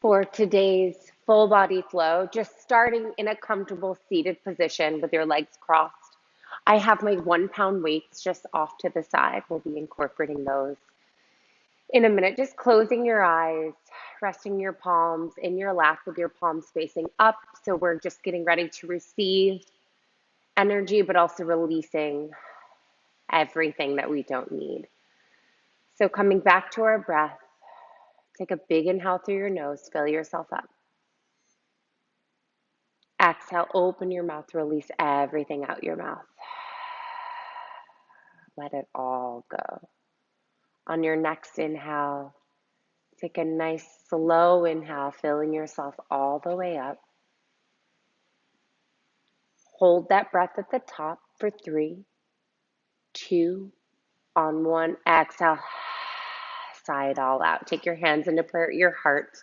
For today's full body flow, just starting in a comfortable seated position with your legs crossed. I have my 1 pound weights just off to the side. We'll be incorporating those in a minute. Just closing your eyes, resting your palms in your lap with your palms facing up. So we're just getting ready to receive energy, but also releasing everything that we don't need. So coming back to our breath, take a big inhale through your nose, fill yourself up. Exhale, open your mouth, release everything out your mouth. Let it all go. On your next inhale, take a nice slow inhale, filling yourself all the way up. Hold that breath at the top for 3, 2, on 1. Exhale, sigh it all out. Take your hands into prayer at your heart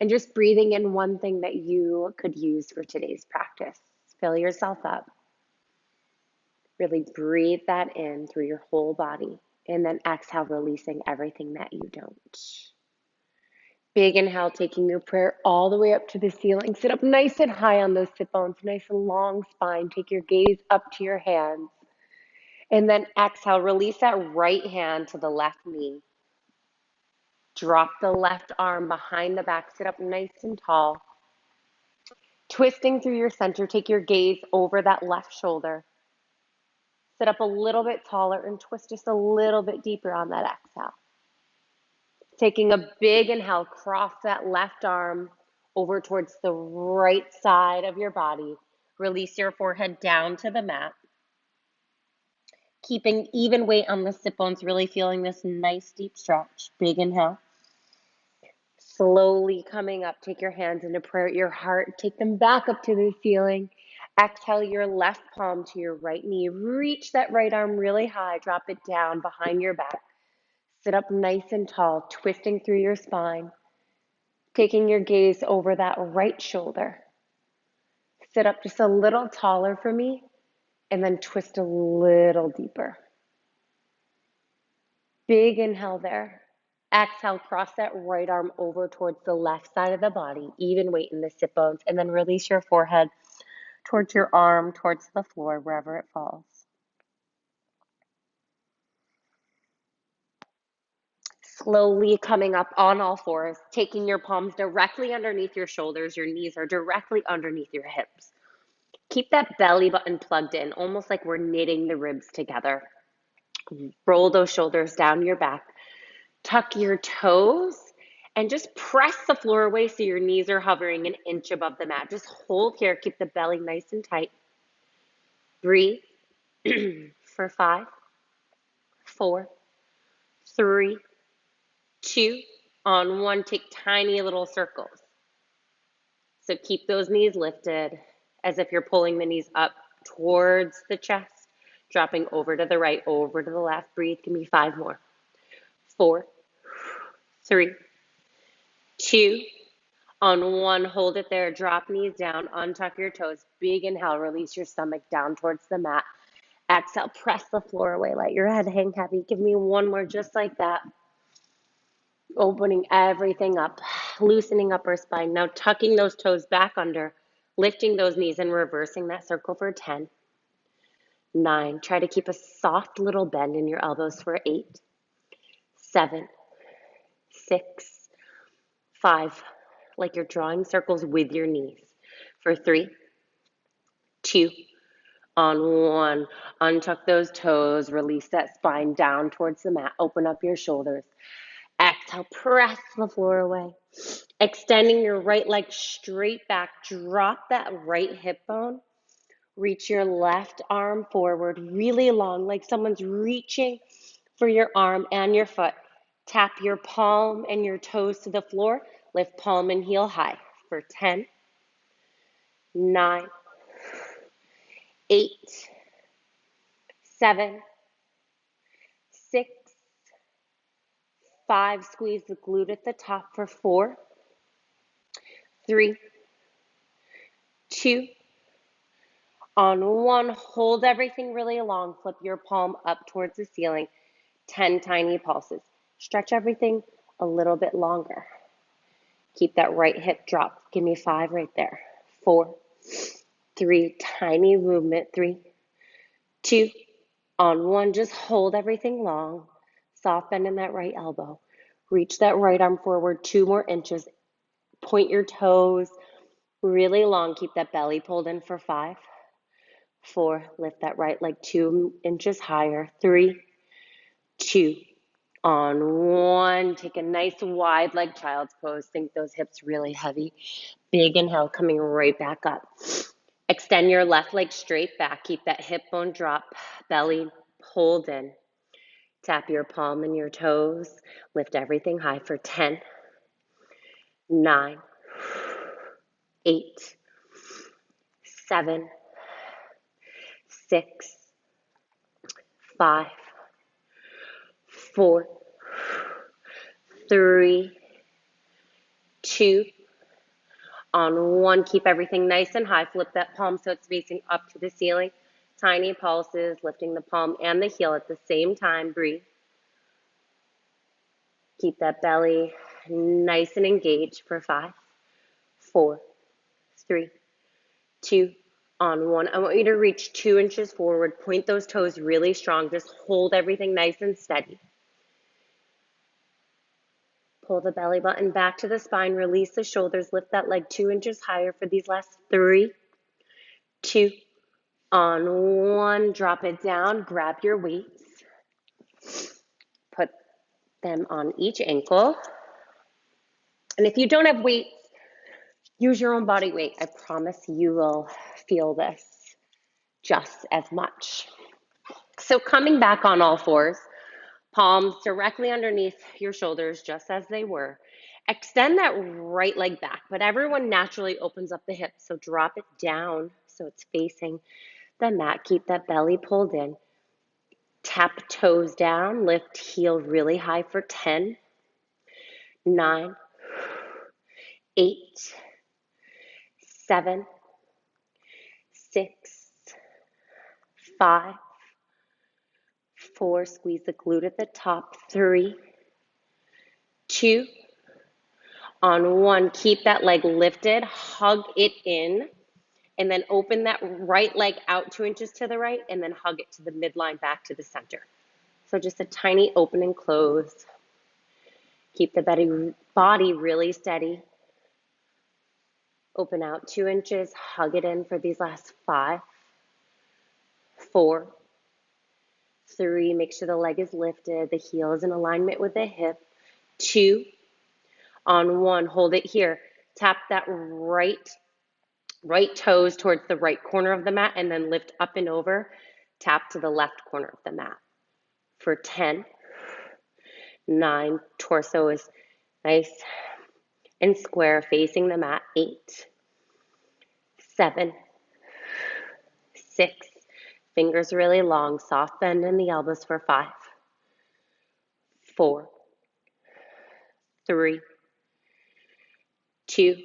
and just breathing in one thing that you could use for today's practice. Fill yourself up. Really breathe that in through your whole body. And then exhale, releasing everything that you don't. Big inhale, taking your prayer all the way up to the ceiling. Sit up nice and high on those sit bones, nice and long spine. Take your gaze up to your hands. And then exhale, release that right hand to the left knee. Drop the left arm behind the back. Sit up nice and tall. Twisting through your center, take your gaze over that left shoulder. Sit up a little bit taller and twist just a little bit deeper on that exhale. Taking a big inhale, cross that left arm over towards the right side of your body. Release your forehead down to the mat. Keeping even weight on the sit bones, really feeling this nice deep stretch. Big inhale. Slowly coming up, take your hands into prayer at your heart. Take them back up to the ceiling. Exhale your left palm to your right knee. Reach that right arm really high. Drop it down behind your back. Sit up nice and tall, twisting through your spine. Taking your gaze over that right shoulder. Sit up just a little taller for me, and then twist a little deeper. Big inhale there. Exhale, cross that right arm over towards the left side of the body. Even weight in the sit bones, and then release your forehead towards your arm, towards the floor, wherever it falls. Slowly coming up on all fours, taking your palms directly underneath your shoulders. Your knees are directly underneath your hips. Keep that belly button plugged in, almost like we're knitting the ribs together. Roll those shoulders down your back. Tuck your toes and just press the floor away so your knees are hovering an inch above the mat. Just hold here. Keep the belly nice and tight. Breathe for 5, 4, 3, 2, on 1. Take tiny little circles. So keep those knees lifted as if you're pulling the knees up towards the chest, dropping over to the right, over to the left. Breathe. Give me 5 more. 4, 3, 2, on 1. Hold it there. Drop knees down. Untuck your toes. Big inhale. Release your stomach down towards the mat. Exhale. Press the floor away. Let your head hang heavy. Give me 1 more just like that. Opening everything up. Loosening up our spine. Now tucking those toes back under. Lifting those knees and reversing that circle for 10. 9. Try to keep a soft little bend in your elbows for 8. 7. 6. 5. Like you're drawing circles with your knees. For 3. 2. On 1. Untuck those toes. Release that spine down towards the mat. Open up your shoulders. Exhale. Press the floor away. Extending your right leg straight back. Drop that right hip bone. Reach your left arm forward really long, like someone's reaching for your arm and your foot. Tap your palm and your toes to the floor. Lift palm and heel high for 10, 9, 8, 7, 6, 5. Squeeze the glute at the top for 4, 3, 2, on 1. Hold everything really long. Flip your palm up towards the ceiling. 10 tiny pulses. Stretch everything a little bit longer. Keep that right hip drop. Give me 5 right there. 4, 3, tiny movement. 3, 2, on 1. Just hold everything long. Soft bend in that right elbow. Reach that right arm forward 2 more inches. Point your toes really long. Keep that belly pulled in for 5, 4, lift that right leg 2 inches higher. 3, 2, on 1. Take a nice wide leg child's pose. Think those hips really heavy. Big inhale, coming right back up. Extend your left leg straight back. Keep that hip bone drop, belly pulled in. Tap your palm and your toes. Lift everything high for 10, 9, 8, 7, 6, 5, 4, 3, 2, on 1. Keep everything nice and high. Flip that palm so it's facing up to the ceiling. Tiny pulses, lifting the palm and the heel at the same time. Breathe. Keep that belly nice and engaged for 5, 4, 3, 2, on 1. I want you to reach 2 inches forward. Point those toes really strong. Just hold everything nice and steady. Pull the belly button back to the spine. Release the shoulders. Lift that leg 2 inches higher for these last 3, 2, on 1. Drop it down. Grab your weights. Put them on each ankle. And if you don't have weights, use your own body weight. I promise you will feel this just as much. So coming back on all fours, palms directly underneath your shoulders, just as they were. Extend that right leg back, but everyone naturally opens up the hips, so drop it down so it's facing the mat. Keep that belly pulled in. Tap toes down, lift heel really high for 10, 9, 8, 7, 6, 5, 4, squeeze the glute at the top, 3, 2, on 1. Keep that leg lifted, hug it in, and then open that right leg out 2 inches to the right, and then hug it to the midline back to the center. So just a tiny open and close. Keep the body really steady. Open out 2 inches, hug it in for these last 5, 4, 3, make sure the leg is lifted, the heel is in alignment with the hip, 2, on 1, hold it here. Tap that right toes towards the right corner of the mat and then lift up and over. Tap to the left corner of the mat for 10, 9, torso is nice and square facing the mat, 8, 7, 6, fingers really long, soft bend in the elbows for 5, 4, 3, 2,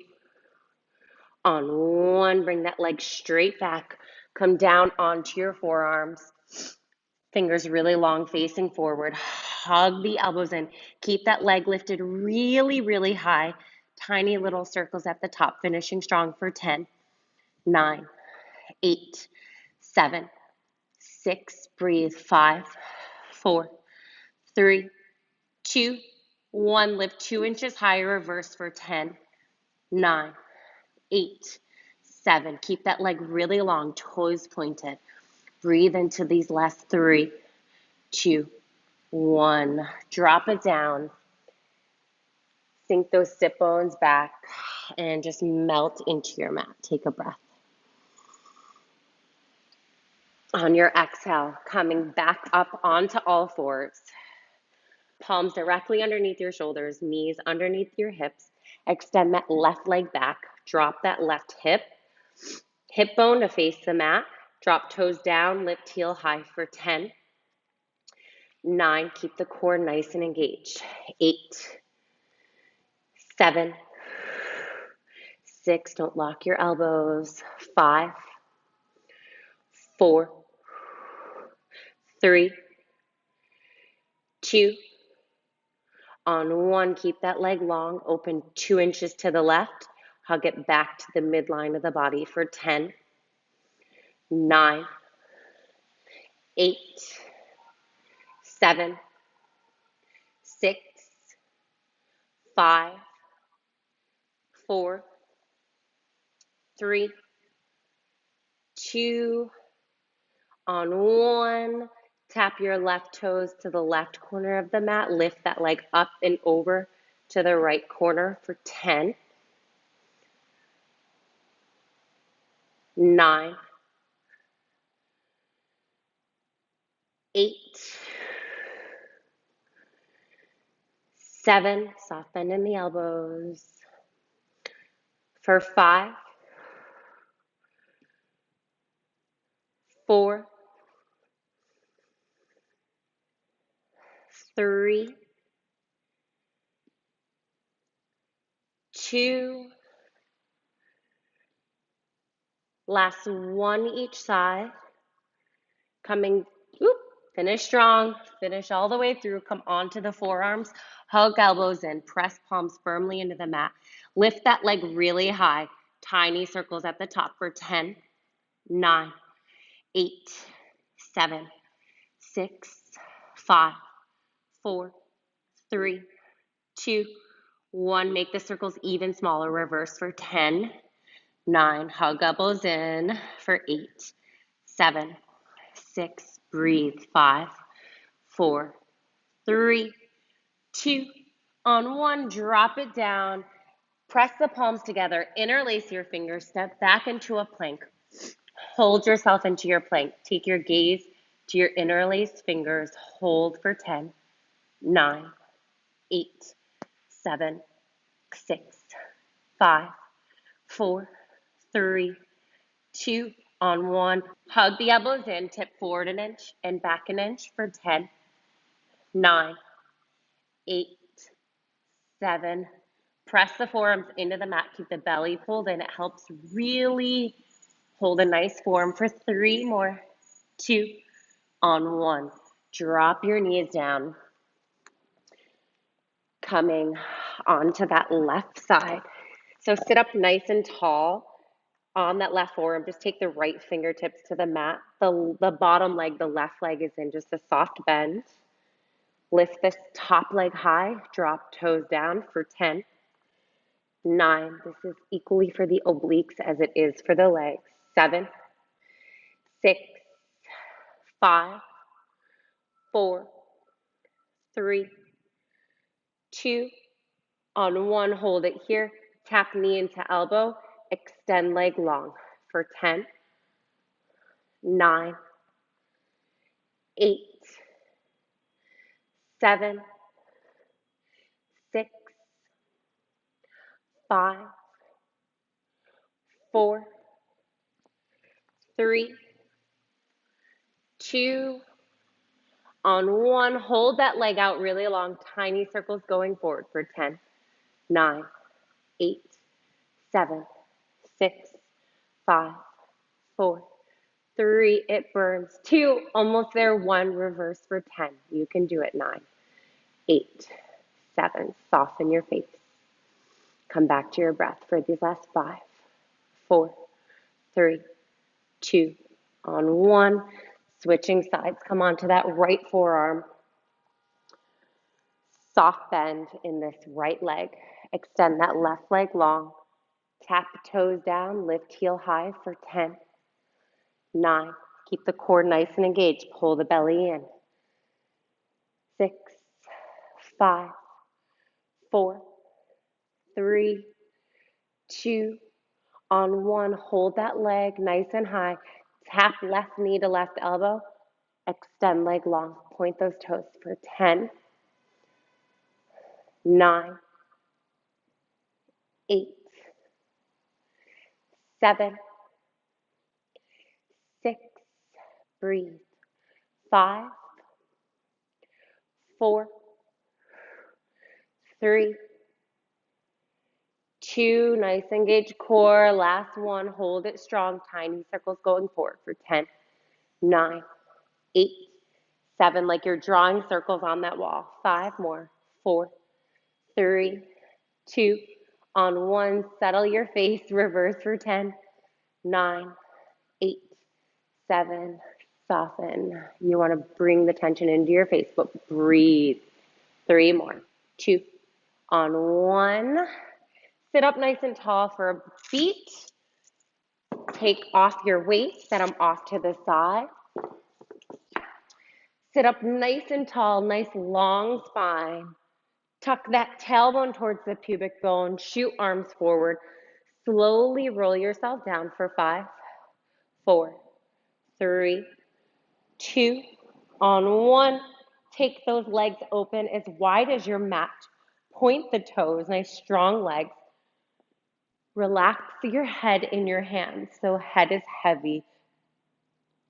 on 1. Bring that leg straight back. Come down onto your forearms. Fingers really long facing forward. Hug the elbows in. Keep that leg lifted really, really high. Tiny little circles at the top, finishing strong for 10, 9, 8, 7, 6, breathe, 5, 4, 3, 2, 1. Lift 2 inches higher, reverse for 10, 9, 8, 7. Keep that leg really long, toes pointed. Breathe into these last 3, 2, 1. Drop it down. Sink those sit bones back and just melt into your mat. Take a breath. On your exhale, coming back up onto all fours. Palms directly underneath your shoulders, knees underneath your hips. Extend that left leg back. Drop that left hip. Hip bone to face the mat. Drop toes down, lift heel high for 10, 9, keep the core nice and engaged, 8, 7, 6, don't lock your elbows, 5, 4, 3, 2, On one, keep that leg long, open 2 inches to the left, hug it back to the midline of the body for 10, 9, 8, 7, 6, 5, 4, 3, 2, on one. Tap your left toes to the left corner of the mat. Lift that leg up and over to the right corner for 10, 9, 8, 7, soft bend in the elbows, for 5, 4, 3, 2, last one each side, coming, whoop, finish strong, finish all the way through, come onto the forearms, hug elbows in, press palms firmly into the mat, lift that leg really high, tiny circles at the top for 10, 9, 8, 7, 6, 5, 4, 3, 2, 1. Make the circles even smaller. Reverse for 10, 9. Hug elbows in for 8, 7, 6. Breathe. 5, 4, 3, 2. On 1, drop it down. Press the palms together. Interlace your fingers. Step back into a plank. Hold yourself into your plank. Take your gaze to your interlaced fingers. Hold for 10, 9, 8, 7, 6, 5, 4, 3, 2, on 1. Hug the elbows in, tip forward an inch and back an inch for 10, 9, 8, 7. Press the forearms into the mat. Keep the belly pulled in. It helps really hold a nice form for 3 more, 2, on 1. Drop your knees down, coming onto that left side. So sit up nice and tall on that left forearm. Just take the right fingertips to the mat. The bottom leg, the left leg is in just a soft bend. Lift this top leg high, drop toes down for 10, 9. This is equally for the obliques as it is for the legs. 7, 6, 5, 4, 3, 2, on 1. Hold it here. Tap knee into elbow. Extend leg long for 10, 9, 8, 7, 6, 5, 4, 3, 2, on 1. Hold that leg out really long. Tiny circles going forward for 10, 9, 8, 7, 6, 5, 4, 3. It burns. 2, almost there. 1, reverse for 10. You can do it. 9, 8, 7. Soften your face. Come back to your breath for these last 5, 4, 3, 2, on 1. Switching sides. Come onto that right forearm. Soft bend in this right leg. Extend that left leg long. Tap toes down. Lift heel high for 10, 9. Keep the core nice and engaged. Pull the belly in. 6, 5, 4, 3, 2, on 1. Hold that leg nice and high. Tap left knee to left elbow. Extend leg long. Point those toes for 10, 9, 8, 7, 6, breathe. 5, 4, 3, 2, nice engaged core. Last 1, hold it strong. Tiny circles going forward for 10, 9, 8, 7, like you're drawing circles on that wall. 5 more, 4, 3, 2, on 1, settle your face, reverse for 10, 9, 8, 7, soften. You want to bring the tension into your face, but breathe. 3 more, 2, on 1, sit up nice and tall for a beat. Take off your weight, set them off to the side. Sit up nice and tall, nice long spine. Tuck that tailbone towards the pubic bone, shoot arms forward. Slowly roll yourself down for 5, 4, 3, 2, on 1. Take those legs open as wide as your mat. Point the toes, nice strong legs. Relax your head in your hands, so head is heavy.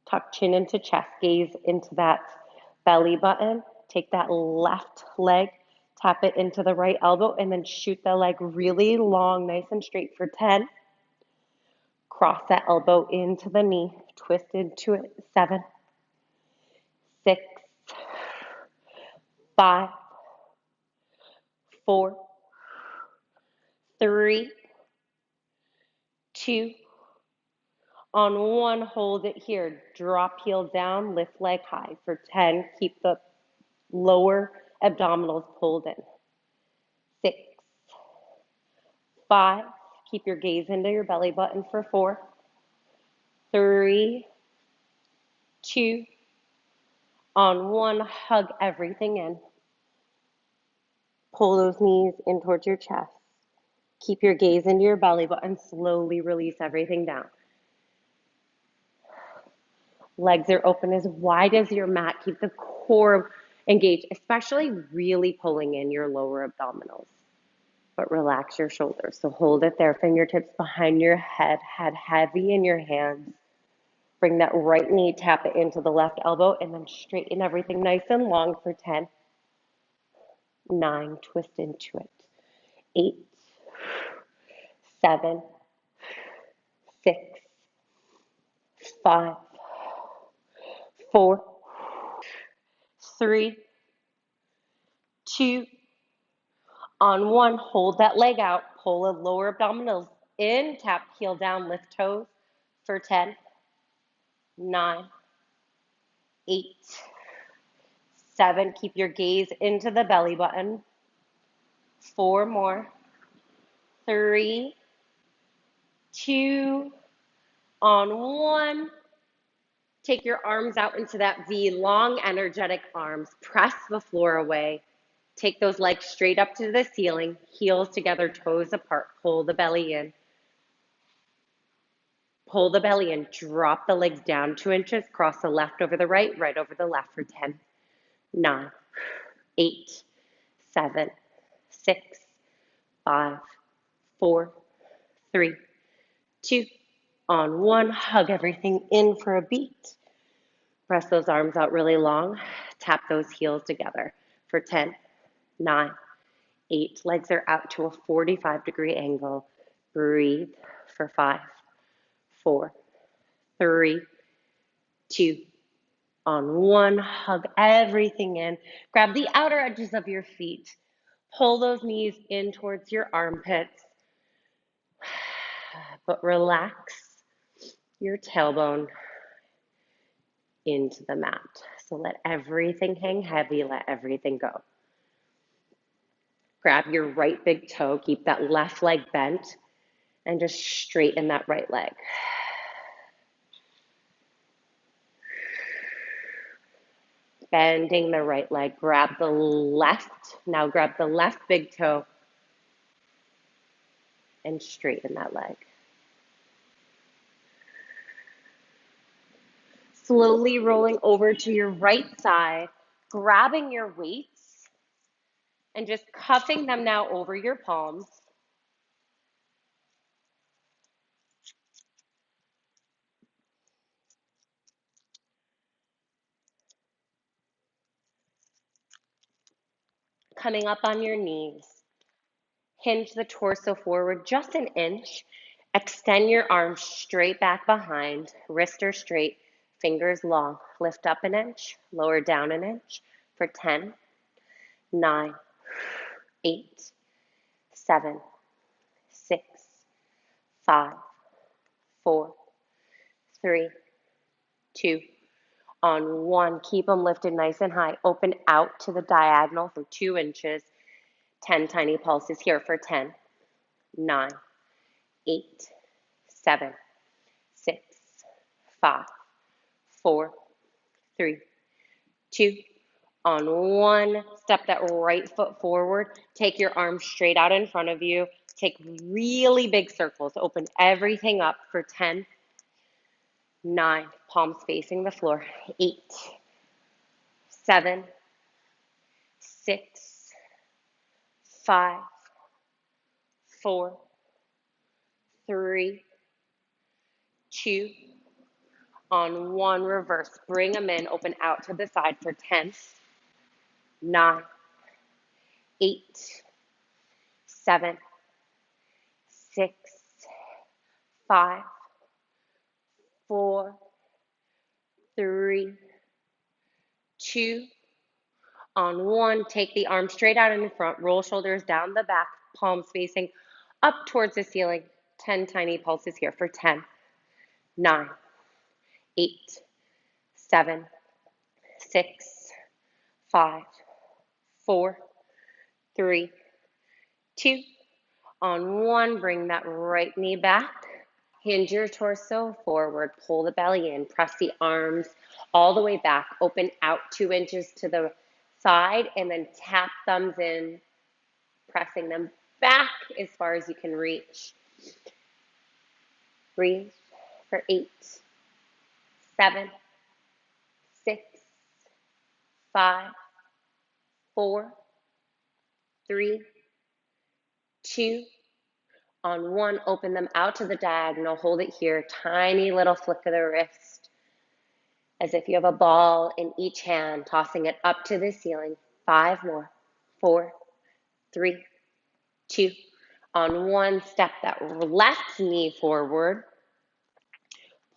Tuck chin into chest, gaze into that belly button. Take that left leg, tap it into the right elbow, and then shoot the leg really long, nice and straight for 10. Cross that elbow into the knee, twist into it. 7, 6, 5, 4, 3, 2, on 1, hold it here. Drop heel down, lift leg high for 10. Keep the lower abdominals pulled in. 6, 5, keep your gaze into your belly button for 4, 3, 2, on 1, hug everything in. Pull those knees in towards your chest. Keep your gaze into your belly button. Slowly release everything down. Legs are open as wide as your mat. Keep the core engaged, especially really pulling in your lower abdominals. But relax your shoulders. So hold it there, fingertips behind your head heavy in your hands. Bring that right knee, tap it into the left elbow, and then straighten everything nice and long for 10, 9, twist into it. 8, 7, 6, 5, 4, 3, 2, on 1, hold that leg out, pull the lower abdominals in, tap heel down, lift toes for 10, 9, 8, 7, keep your gaze into the belly button, 4 more, 3, 2, on 1, take your arms out into that V, long energetic arms, press the floor away. Take those legs straight up to the ceiling, heels together, toes apart, pull the belly in. Pull the belly in, drop the legs down 2 inches, cross the left over the right, right over the left for 10, 9, 8, 7, 6, 5, 4, 3, 2, on 1, hug everything in for a beat. Press those arms out really long, tap those heels together for 10, 9, 8, legs are out to a 45-degree angle. Breathe for 5, 4, 3, 2, on 1, hug everything in. Grab the outer edges of your feet. Pull those knees in towards your armpits. But relax your tailbone into the mat. So let everything hang heavy, let everything go. Grab your right big toe, keep that left leg bent, and just straighten that right leg. Bending the right leg, grab the left, now grab the left big toe and straighten that leg. Slowly rolling over to your right side, grabbing your weights and just cuffing them now over your palms. Coming up on your knees. Hinge the torso forward just an inch. Extend your arms straight back behind. Wrists are straight, fingers long. Lift up an inch, lower down an inch for 10, 9, 8, 7, 6, 5, 4, 3, 2, on 1. Keep them lifted nice and high. Open out to the diagonal for 2 inches. 10 tiny pulses here for 10, 9, 8, 7, 6, 5, 4, 3, 2. On 1, step that right foot forward. Take your arms straight out in front of you. Take really big circles. Open everything up for 10, 9, palms facing the floor, 8, 7, 6, 5, 4, 3, 2. On 1, reverse. Bring them in. Open out to the side for 10, 9, 8, 7, 6, 5, 4, 3, 2. On 1, take the arm straight out in front. Roll shoulders down the back. Palms facing up towards the ceiling. 10 tiny pulses here for 10, 9, 8, 7, 6, 5, 4, 3, 2. On 1, bring that right knee back. Hinge your torso forward. Pull the belly in. Press the arms all the way back. Open out 2 inches to the side and then tap thumbs in, pressing them back as far as you can reach. Breathe for 8, 7, 6, 5, 4, 3, 2. On 1, open them out to the diagonal. Hold it here. Tiny little flick of the wrist as if you have a ball in each hand, tossing it up to the ceiling. 5 more. 4, 3, 2. On 1, step that left knee forward.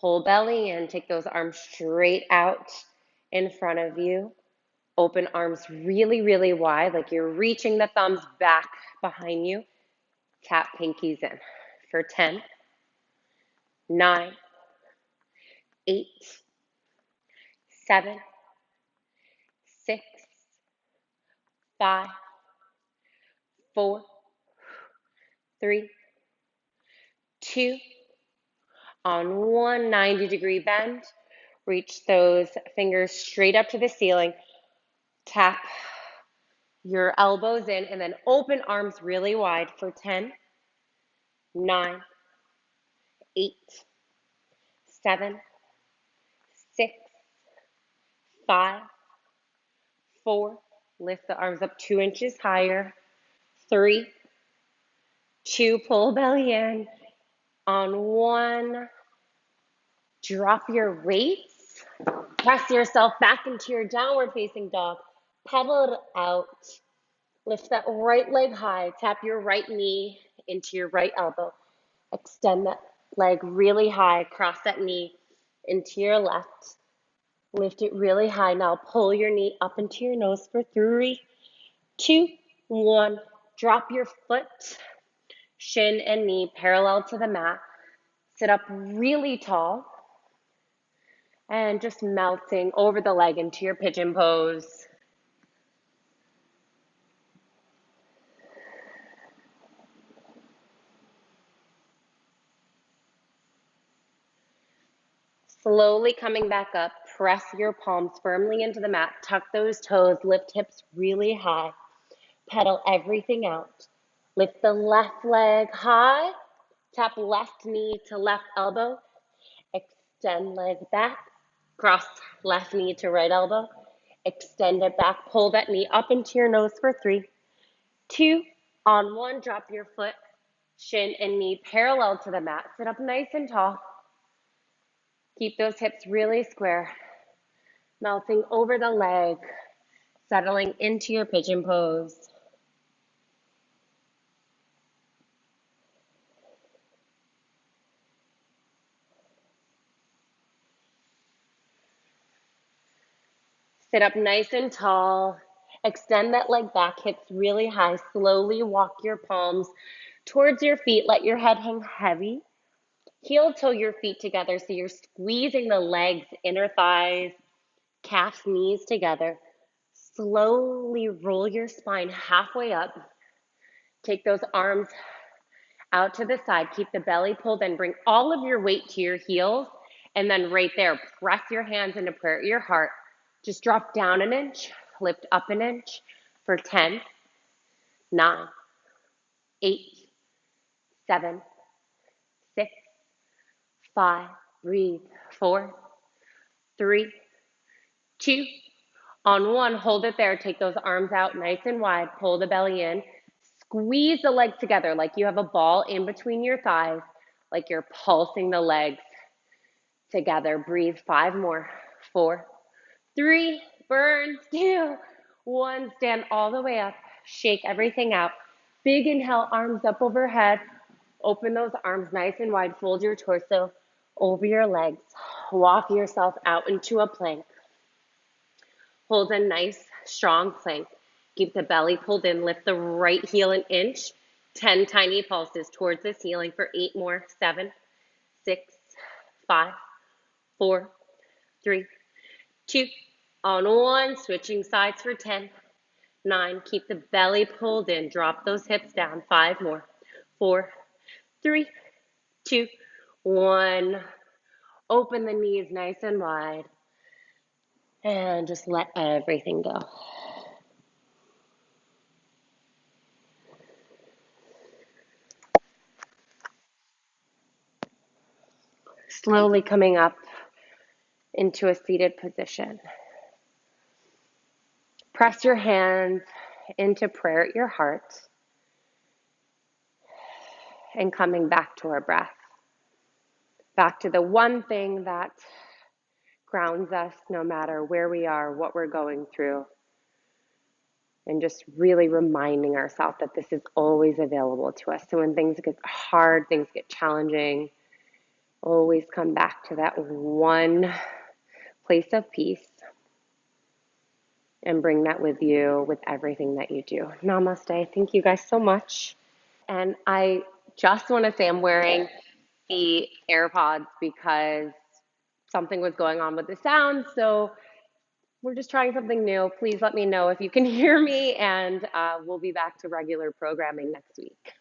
Pull belly in. Take those arms straight out in front of you. Open arms really, really wide, like you're reaching the thumbs back behind you. Tap pinkies in for 10, 9, 8, 7, 6, 5, 4, 3, 2. On 1, 90-degree bend. Reach those fingers straight up to the ceiling. Tap your elbows in and then open arms really wide for 10, 9, 8, 7, 6, 5, 4. Lift the arms up 2 inches higher. 3, 2. Pull belly in. On 1, drop your weights. Press yourself back into your downward facing dog. Pedal it out. Lift that right leg high. Tap your right knee into your right elbow. Extend that leg really high. Cross that knee into your left. Lift it really high. Now pull your knee up into your nose for 3, 2, 1. Drop your foot, shin and knee parallel to the mat. Sit up really tall and just melting over the leg into your pigeon pose. Slowly coming back up, press your palms firmly into the mat, tuck those toes, lift hips really high, pedal everything out. Lift the left leg high, tap left knee to left elbow, extend leg back, cross left knee to right elbow, extend it back, pull that knee up into your nose for 3, 2, on 1, drop your foot, shin and knee parallel to the mat, sit up nice and tall. Keep those hips really square, melting over the leg, settling into your pigeon pose. Sit up nice and tall. Extend that leg back, hips really high. Slowly walk your palms towards your feet. Let your head hang heavy. Heel toe your feet together so you're squeezing the legs, inner thighs, calves, knees together. Slowly roll your spine halfway up. Take those arms out to the side. Keep the belly pulled in. Bring all of your weight to your heels. And then right there, press your hands into prayer at your heart. Just drop down an inch, lift up an inch for 10, 9, 8, 7, 6, 5. Breathe. 4, 3, 2. On 1, hold it there. Take those arms out nice and wide. Pull the belly in. Squeeze the legs together like you have a ball in between your thighs, like you're pulsing the legs together. Breathe. 5 more. 4, 3, burn, 2, 1. Stand all the way up. Shake everything out. Big inhale, arms up overhead. Open those arms nice and wide. Fold your torso over your legs. Walk yourself out into a plank. Hold a nice, strong plank. Keep the belly pulled in. Lift the right heel an inch. 10 tiny pulses towards the ceiling for 8 more. 7, 6, 5, 4, 3, 2. On 1, switching sides for 10, 9. Keep the belly pulled in. Drop those hips down. 5 more. 4, 3, 2, 1. Open the knees nice and wide. And just let everything go. Slowly coming up into a seated position. Press your hands into prayer at your heart and coming back to our breath. Back to the one thing that grounds us no matter where we are, what we're going through. And just really reminding ourselves that this is always available to us. So when things get hard, things get challenging, always come back to that one place of peace and bring that with you with everything that you do. Namaste. Thank you guys so much. And I just want to say I'm wearing the AirPods because something was going on with the sound. So we're just trying something new. Please let me know if you can hear me, and we'll be back to regular programming next week.